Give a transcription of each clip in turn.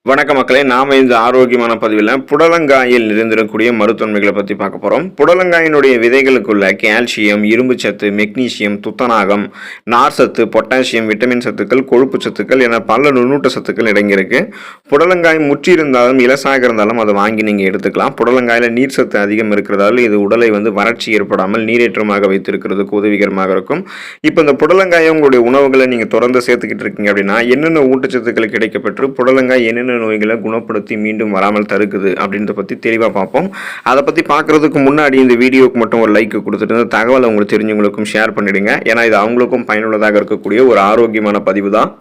வணக்க மக்களே, நாம இந்த ஆரோக்கியமான பதிவில் புடலங்காயில் நிறைந்திருக்கக்கூடிய மருத்துவன்மைகளை பற்றி பார்க்க போகிறோம். புடலங்காயினுடைய விதைகளுக்குள்ள கால்சியம், இரும்பு சத்து, மெக்னீசியம், துத்தநாகம், நார் சத்து, பொட்டாசியம், விட்டமின் சத்துக்கள், கொழுப்பு சத்துக்கள் என பல நுண்ணூட்ட சத்துக்கள் அடங்கியிருக்கு. புடலங்காய் முற்றி இருந்தாலும் இலசாக இருந்தாலும் அதை வாங்கி நீங்கள் எடுத்துக்கலாம். புடலங்காயில் நீர் சத்து அதிகம் இருக்கிறதால இது உடலை வறட்சி ஏற்படாமல் நீரேற்றமாக வைத்திருக்கிறதுக்கு உதவிகரமாக இருக்கும். இப்போ இந்த புடலங்காயை உங்களுடைய உணவுகளை நீங்கள் தொடர்ந்து சேர்த்துக்கிட்டு இருக்கீங்க அப்படின்னா என்னென்ன ஊட்டச்சத்துக்கள் கிடைக்கப்பெற்று புடலங்காய் என்னென்ன நோய்களை குணப்படுத்தி மீண்டும் வராமல் தடுக்குது அப்படின்றத பற்றி தெளிவாக பார்ப்போம். அதை பற்றி பார்க்குறதுக்கு முன்னாடி இந்த வீடியோக்கு மட்டும் ஒரு லைக் கொடுத்துட்டு இந்த தகவலை உங்களுக்கு தெரிஞ்சவங்களுக்கும் ஷேர் பண்ணிடுங்க. ஏன்னா இது அவங்களுக்கும் பயனுள்ளதாக இருக்கக்கூடிய ஒரு ஆரோக்கியமான பதிவு தான்.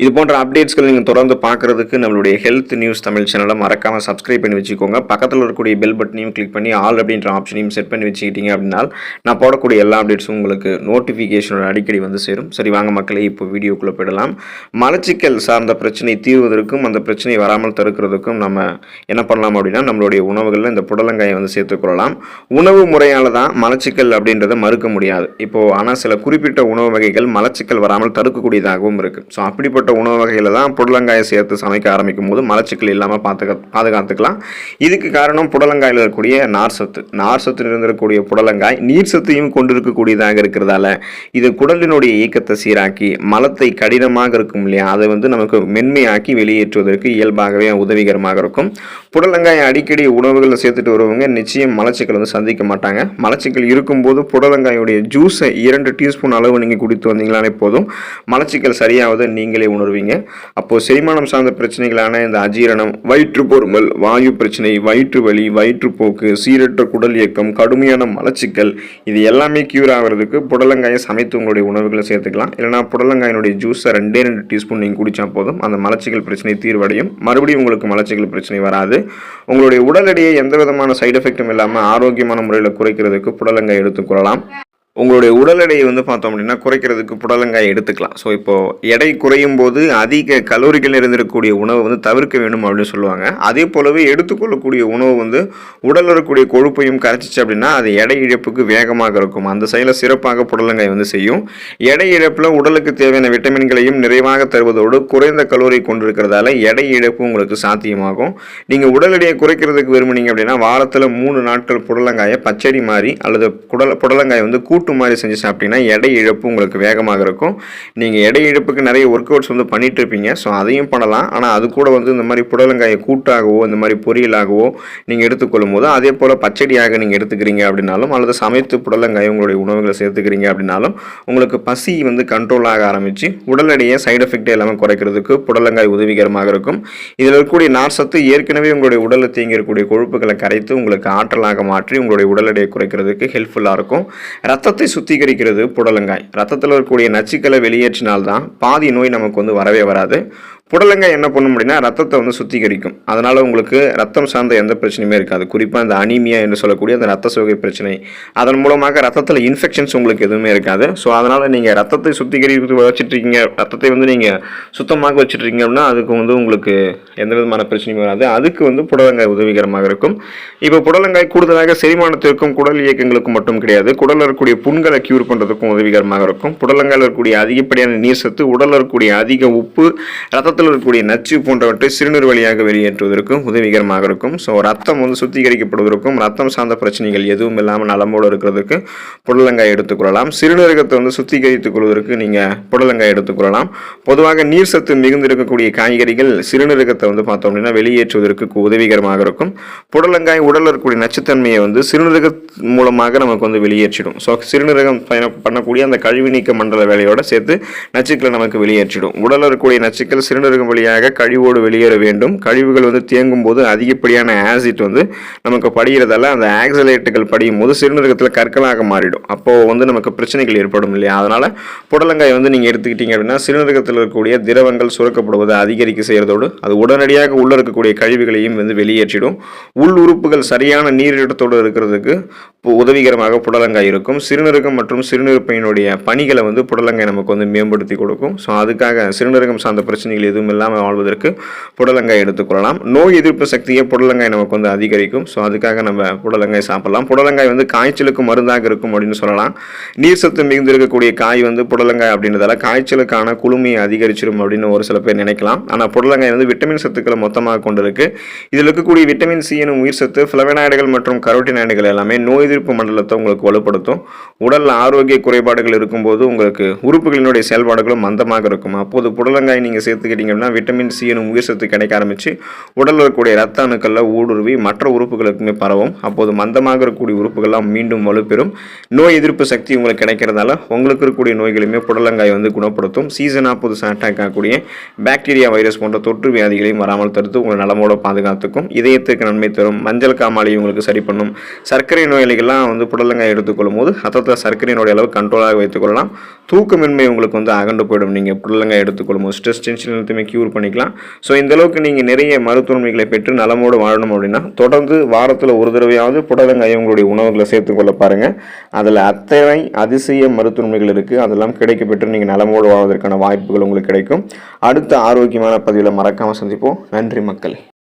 இது போன்ற அப்டேட்ஸ்கள் நீங்கள் தொடர்ந்து பார்க்குறதுக்கு நம்மளுடைய ஹெல்த் நியூஸ் தமிழ் சேனலை மறக்காமல் சப்ஸ்கிரைப் பண்ணி வச்சுக்கோங்க. பக்கத்தில் இருக்கக்கூடிய பெல் பட்டனையும் கிளிக் பண்ணி ஆல் அப்படின்ற ஆப்ஷனையும் செட் பண்ணி வச்சுக்கிட்டீங்க அப்படின்னா நான் போடக்கூடிய எல்லா அப்டேட்ஸும் உங்களுக்கு நோட்டிஃபிகேஷனோட அடிக்கடி சேரும். சரி வாங்க மக்களே, இப்போ வீடியோக்குள்ளே போயிடலாம். மலச்சிக்கல் சார்ந்த பிரச்சனை தீர்வதற்கும் அந்த பிரச்சனை வராமல் தடுக்கிறதுக்கும் நம்ம என்ன பண்ணலாம் அப்படின்னா நம்மளுடைய உணவுகளில் இந்த புடலங்காயை சேர்த்துக்கொள்ளலாம். உணவு முறையால் தான் மலச்சிக்கல் அப்படின்றத மறுக்க முடியாது. இப்போது ஆனால் சில குறிப்பிட்ட உணவு வகைகள் மலச்சிக்கல் வராமல் தடுக்கக்கூடியதாகவும் இருக்குது. ஸோ அப்படிப்பட்ட உணவு வகையில தான் புடலங்காயை சேர்த்து சமைக்க ஆரம்பிக்கும் போது மலச்சிக்கல் இல்லாமல் பாதுகாத்துக்கலாம். இதுக்கு காரணம் புடலங்காயில் இருக்கக்கூடிய நார் சத்து இருந்திருக்கக்கூடிய புடலங்காய் நீர் சத்தையும் கொண்டிருக்கக்கூடியதாக இருக்கிறதால இது குடலினுடைய இயக்கத்தை சீராக்கி மலத்தை கடினமாக இருக்கும் இல்லையா, அதை நமக்கு மென்மையாக்கி வெளியேற்றுவதற்கு இயல்பாகவே உதவிகரமாக இருக்கும். புடலங்காயை அடிக்கடி உணவுகளில் சேர்த்துட்டு வருவங்க நிச்சயம் மலச்சிக்கல் சந்திக்க மாட்டாங்க. மலச்சிக்கல் இருக்கும்போது புடலங்காயுடைய ஜூஸை 2 டீஸ்பூன் அளவு நீங்கள் குடித்து வந்தீங்களானே போதும், மலச்சிக்கல் சரியாவது நீங்களே உணர்வீங்க. அப்போ செரிமானம் சார்ந்த பிரச்சனைகளான இந்த அஜீரணம், வயிற்றுப்பொருமல், வாயு பிரச்சனை, வயிற்று வலி, வயிற்றுப்போக்கு, சீரற்ற குடல் இயக்கம், கடுமையான மலச்சிக்கல் இது எல்லாமே கியூர் ஆகிறதுக்கு புடலங்காயை சமைத்து உங்களுடைய உணவுகளை சேர்த்துக்கலாம். இல்லைனா புடலங்காயினுடைய ஜூஸை 2 டீஸ்பூன் நீங்கள் குடித்தா போதும், அந்த மலச்சிக்கல் பிரச்சனை தீர்வடையும். மறுபடியும் உங்களுக்கு மலச்சிக்கல் பிரச்சனை வராது. உங்களுடைய உடல் எடையை எந்த விதமான சைடு எஃபெக்டும் இல்லாமல் ஆரோக்கியமான முறையில் குறைக்கிறதுக்கு புடலங்காய் எடுத்துக்கொள்ளலாம். உங்களுடைய உடல் எடையை பார்த்தோம் அப்படின்னா குறைக்கிறதுக்கு புடலங்காய் எடுத்துக்கலாம். ஸோ இப்போது எடை குறையும் போது அதிக கலோரிகள் இருந்திருக்கக்கூடிய உணவு தவிர்க்க வேண்டும் அப்படின்னு சொல்லுவாங்க. அதே போலவே எடுத்துக்கொள்ளக்கூடிய உணவு உடலில் இருக்கக்கூடிய கொழுப்பையும் கரைச்சிச்சு அப்படின்னா அது எடை இழப்புக்கு வேகமாக இருக்கும். அந்த செயலை சிறப்பாக புடலங்காய் செய்யும். எடை இழப்பில் உடலுக்கு தேவையான விட்டமின்களையும் நிறைவாக தருவதோடு குறைந்த கலோரி கொண்டிருக்கிறதால எடை இழப்பு உங்களுக்கு சாத்தியமாகும். நீங்கள் உடல் எடையை குறைக்கிறதுக்கு விரும்புனீங்க அப்படின்னா வாரத்தில் 3 நாட்கள் புடலங்காயை பச்சடி மாதிரி அல்லது புடலங்காய் கூட்டு மாதிரி செஞ்சு சாப்பிட்டீங்கன்னா எடை இழப்பு உங்களுக்கு வேகமாக இருக்கும். நீங்கள் எடை இழப்புக்கு நிறைய ஒர்க் அவுட்ஸ் பண்ணிட்டு இருப்பீங்க. ஸோ அதையும் பண்ணலாம். ஆனால் அது கூட இந்த மாதிரி புடலங்காயை கூட்டாகவோ இந்த மாதிரி பொரியலாகவோ நீங்கள் எடுத்துக்கொள்ளும் போது அதே போல் பச்சடியாக நீங்கள் எடுத்துக்கிறீங்க அப்படின்னாலும் அல்லது சமைத்து புடலங்காயை உங்களுடைய உணவுகளை சேர்த்துக்கிறீங்க அப்படின்னாலும் உங்களுக்கு பசி கண்ட்ரோல் ஆக ஆரம்பித்து உடல் எடையை சைடு எஃபெக்டே இல்லாமல் குறைக்கிறதுக்கு புடலங்காய் உதவிகரமாக இருக்கும். இதில் இருக்கக்கூடிய நார் சத்து ஏற்கனவே உங்களுடைய உடலில் தேங்கி இருக்கக்கூடிய கொழுப்புகளை கரைத்து உங்களுக்கு ஆற்றலாக மாற்றி உங்களுடைய உடல் எடையை குறைக்கிறதுக்கு ஹெல்ப்ஃபுல்லாக இருக்கும். ரத்தத்தை சுத்திகரிக்கிறது புடலங்காய். ரத்தத்தில் இருக்கக்கூடிய நச்சுக்களை வெளியேற்றினால்தான் பாதி நோய் நமக்கு வரவே வராது. புடலங்காய் என்ன பண்ணும் அப்படின்னா ரத்தத்தை சுத்திகரிக்கும். அதனால் உங்களுக்கு ரத்தம் சார்ந்த எந்த பிரச்சனையுமே இருக்காது. குறிப்பாக இந்த அனீமியா என்று சொல்லக்கூடிய அந்த ரத்த சோகை பிரச்சனை, அதன் மூலமாக ரத்தத்தில் இன்ஃபெக்ஷன்ஸ் உங்களுக்கு எதுவுமே இருக்காது. ஸோ அதனால் நீங்கள் ரத்தத்தை சுத்திகரித்து வச்சுட்ருக்கீங்க, ரத்தத்தை நீங்கள் சுத்தமாக வச்சுட்ருக்கீங்க அப்படின்னா அதுக்கு உங்களுக்கு எந்த விதமான பிரச்சனையும் வராது. அதுக்கு புடலங்காய் உதவிகரமாக இருக்கும். இப்போ புடலங்காய் கூடுதலாக செரிமானத்திற்கும் குடல் இயக்கங்களுக்கும் மட்டும் கிடையாது, குடலில் இருக்கக்கூடிய புண்களை கியூர் பண்ணுறதுக்கும் உதவிகரமாக இருக்கும். புடலங்காயில் இருக்கக்கூடிய அதிகப்படியான நீர் சத்து, உடலில் இருக்கக்கூடிய அதிக உப்பு, ரத்தத்தில் இருக்கக்கூடிய நச்சு போன்றவற்றை சிறுநீர் வழியாக வெளியேற்றுவதற்கும் உதவிகரமாக இருக்கும். ஸோ ரத்தம் சுத்திகரிக்கப்படுவதற்கும் ரத்தம் சார்ந்த பிரச்சனைகள் எதுவும் இல்லாமல் நலமோடு இருக்கிறதுக்கு புடலங்காய் எடுத்துக்கொள்ளலாம். சிறுநீரகத்தை சுத்திகரித்துக் கொள்வதற்கு நீங்கள் புடலங்காய் எடுத்துக்கொள்ளலாம். பொதுவாக நீர் சத்து மிகுந்திருக்கக்கூடிய காய்கறிகள் சிறுநீரகத்தை பார்த்தோம் அப்படின்னா வெளியேற்றுவதற்கு உதவிகரமாக இருக்கும். புடலங்காய் உடலில் இருக்கக்கூடிய நச்சுத்தன்மையை சிறுநீரக மூலமாக நமக்கு வெளியேற்றிடும். ஸோ சிறுநீரகம் பண்ணக்கூடிய அந்த கழிவு நீக்க மண்டல வேலையோட சேர்த்து நச்சுக்களை நமக்கு வெளியேற்றிடும். உடலில் இருக்கக்கூடிய நச்சுக்கள் சிறுநீரகம் வழியாக கழிவோடு வெளியேற வேண்டும். கழிவுகள் தேங்கும் போது அதிகப்படியான ஆசிட் நமக்கு படிகிறதால அந்த ஆக்சலேட்டுகள் படியும் போது சிறுநீரகத்தில் கற்களாக மாறிடும். அப்போ நமக்கு பிரச்சனைகள் ஏற்படும் இல்லையா. அதனால புடலங்காய் நீங்கள் எடுத்துக்கிட்டீங்க அப்படின்னா சிறுநீரகத்தில் இருக்கக்கூடிய திரவங்கள் சுரக்கப்படுவதை அதிகரிக்க செய்யறதோடு அது உடனடியாக உள்ள இருக்கக்கூடிய கழிவுகளையும் வெளியேற்றிடும். உள் உறுப்புகள் சரியான நீரிடத்தோடு இருக்கிறதுக்கு உதவிகரமாக புடலங்காய் இருக்கும். சிறுநீரகம் மற்றும் சிறுநீர் பையினுடைய பணிகளை புடலங்காய் நமக்கு மேம்படுத்தி கொடுக்கும். ஸோ அதுக்காக சிறுநீரகம் சார்ந்த பிரச்சனைகள் எதுவும் இல்லாமல் வாழ்வதற்கு புடலங்காய் எடுத்துக்கொள்ளலாம். நோய் எதிர்ப்பு சக்தியை புடலங்காய் நமக்கு வந்து அதிகரிக்கும். ஸோ அதுக்காக நம்ம புடலங்காய் சாப்பிடலாம். புடலங்காய் வந்து காய்ச்சலுக்கு மருந்தாக இருக்கும் அப்படின்னு சொல்லலாம். நீர் சத்து மிகுந்திருக்கக்கூடிய காய் வந்து புடலங்காய் அப்படின்றதால காய்ச்சலுக்கான குளுமையை அதிகரிச்சிடும் அப்படின்னு ஒரு சில பேர் நினைக்கலாம். ஆனால் புடலங்காய் வந்து விட்டமின் சத்துக்களை மொத்தமாக கொண்டிருக்கு. இதில் இருக்கக்கூடிய விட்டமின் சி எனும் உயிர் சத்து, ஃபிளவனாய்டுகள் மற்றும் கரோட்டினாய்டுகள் எல்லாமே நோய் எதிர்ப்பு மண்டலத்தை உங்களுக்கு வலுப்படுத்தும். உடல் ஆரோக்கிய குறைபாடுகள் இருக்கும்போது உங்களுக்கு உறுப்புகளினுடைய செயல்பாடுகளும் மந்தமாக இருக்கும். அப்போது புடலங்காய் நீங்கள் சேர்த்துக்கிட்டீங்கன்னா விட்டமின் சி எனும் உயிர் சத்து கிடைக்க ஆரம்பித்து உடலில் இருக்கக்கூடிய ரத்த அணுக்களில் ஊடுருவி மற்ற உறுப்புகளுக்குமே பரவும். அப்போது மந்தமாக இருக்கக்கூடிய உறுப்புகள்லாம் மீண்டும் வலுப்பெறும். நோய் எதிர்ப்பு சக்தி உங்களுக்கு கிடைக்கிறதால உங்களுக்கு இருக்கக்கூடிய நோய்களையுமே புடலங்காய் வந்து குணப்படுத்தும். சீசனாக புதுசாக அட்டாக் ஆகக்கூடிய பாக்டீரியா, வைரஸ் போன்ற தொற்று வியாதிகளையும் வராமல் தடுத்து உங்களை நலமோட பாதுகாத்துக்கும். இதயத்துக்கு நன்மை தரும். மஞ்சள் காமாலையும் உங்களுக்கு சரி பண்ணும். சர்க்கரை நோயாளிகள்லாம் வந்து புடலங்காய் எடுத்துக்கொள்ளும் போது ரத்தத்தில் சர்க்கரையினுடைய அளவு கண்ட்ரோலாக வைத்துக்கொள்ளலாம். தூக்கமின்மை உங்களுக்கு வந்து அகண்டு போயிடும். நீங்கள் புடலங்காய் எடுத்துக்கொள்ளும் போது ஸ்ட்ரெஸ், டென்ஷன் எல்லாத்தையுமே க்யூர் பண்ணிக்கலாம். ஸோ இந்த அளவுக்கு நீங்கள் நிறைய மருத்துவமைகளை பெற்று நலமோடு வாழணும் அப்படின்னா தொடர்ந்து வாரத்தில் ஒரு தடவையாவது புடலங்காயை உங்களுடைய உணவுகளை சேர்த்துக்கொள்ள பாருங்கள். அதில் அத்தனை அதிசய மருத்துவமைகள் இருக்குது. அதெல்லாம் கிடைக்க பெற்று நீங்கள் நலமோடு வாழ்வதற்கான வாய்ப்புகள் உங்களுக்கு கிடைக்கும். அடுத்த ஆரோக்கியமான பதிவில் மறக்காமல் சந்திப்போம். நன்றி மக்களே.